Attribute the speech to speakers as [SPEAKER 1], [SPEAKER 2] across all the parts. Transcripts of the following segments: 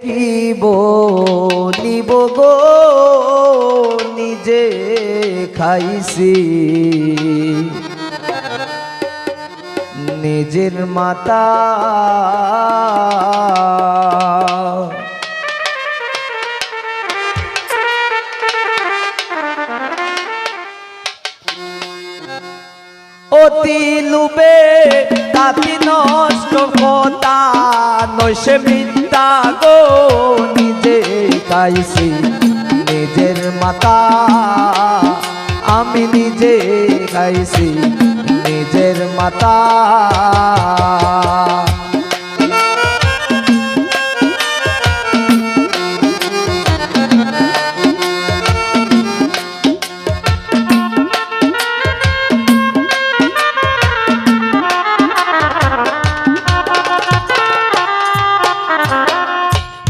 [SPEAKER 1] কি বলিব গো নিজে খাইছি নিজের মাতা অতি লুবে তাতি নষ্ট কথা নৈশে মিথ্যা গো নিজে খাইছি নিজের মাতা আমি নিজে খাইছি নিজের মাতা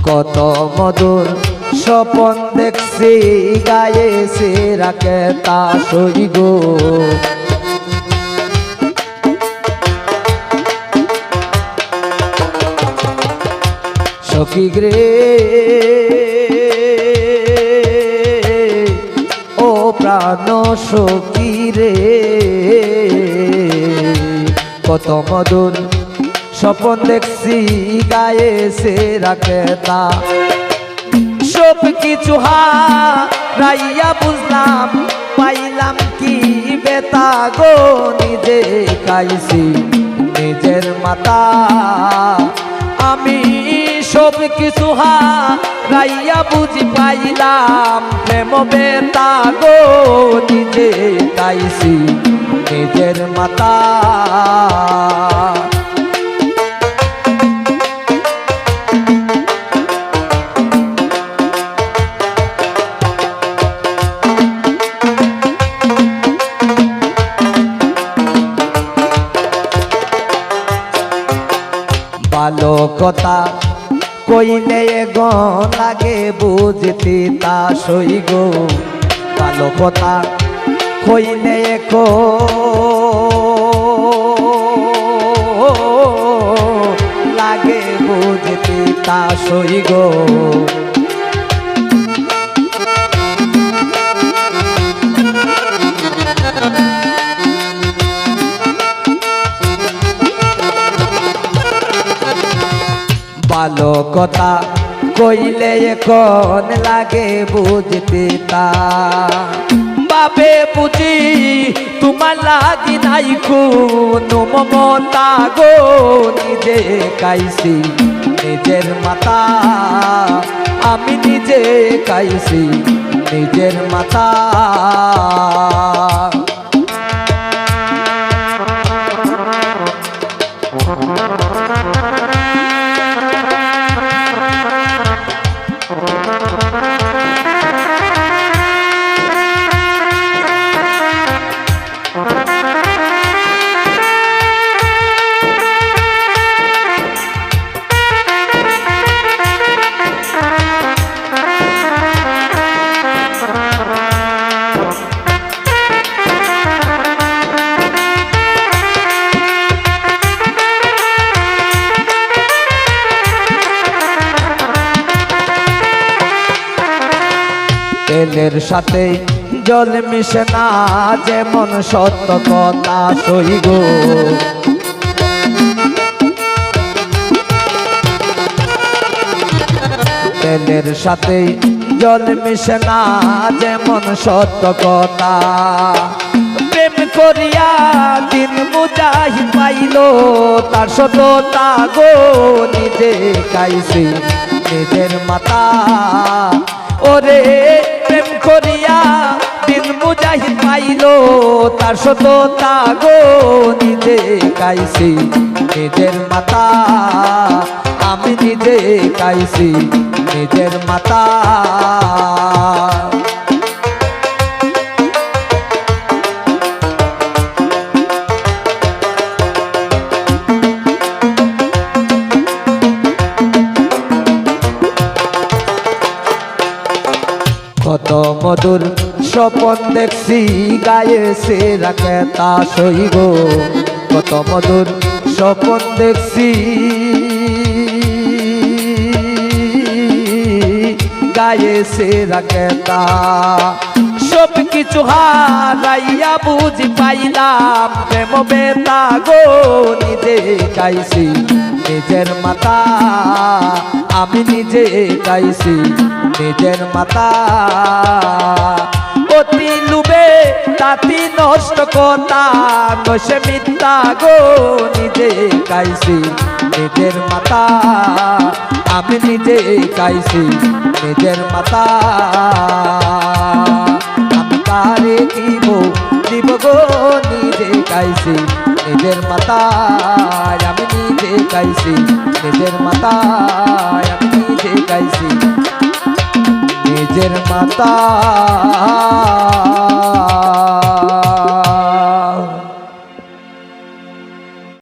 [SPEAKER 1] কত মধুর স্বপন দেখছি গায়েছে রাখে তা সই গো সখী রে ও প্রাণ সখী রে কত মধুর স্বপন দেখছি গায়েছে রাখে তা সব কিছু হারাইয়া বুঝলাম পাইলাম কি বেতা গো নিজে খাইছি নিজের মাতা আমি সব কিছু হারাইয়া বুঝি পাইলাম প্রেম বেতা গো নিজে খাইছি নিজের মাতা ভালো কথা কইলে গো লাগে বুঝতে তা সই গো ভালো কথা কইলে গো লাগে বুঝতে তা সই গো ভালো কথা কইলে এখন লাগে বুঝতে তা বাবে বুঝি তোমার লাগি নাই কোনো মমতা গো নিজে খাইছি নিজের মাতা আমি নিজে খাইছি নিজের মাতা তেলের সাথে জল মিশে না যেমন সত্য কথা সই গো তেলের সাথে জল মিশে না যেমন সত্য কথা প্রেম করিয়া দিন মুজাহি পাইল তার সততা গো নিজে খাইছি নিজের মাতা ওরে প্রেম করিয়া দিন মুজাহিদ পাইল তার সততা গো নিজে খাইছি নিজের মাতা আমি নিজে খাইছি নিজের মাতা কত মধুর স্বপন দেখছি গায়েছে রাখে তা সই গো কত মধুর স্বপন দেখছি গায়েছে রাখেতা সব কিছু হারাইয়া বুঝি পাইলাম প্রেম বেতা গো নিজে গাইছি নিজের মাতা আমি নিজে গাইছি নিজের মাতা অতি লুবে তাতি নষ্ট কথা নশে মিথ্যা গো নিজে গাইছি নিজের মাতা আমি নিজে গাইছি নিজের মাতা আমি কারে দিব গো নিজে গাইছি নিজের মাতা আমি নিজে গাইছি নিজের মাতা আমি নিজে গাইছি নিজের মাতা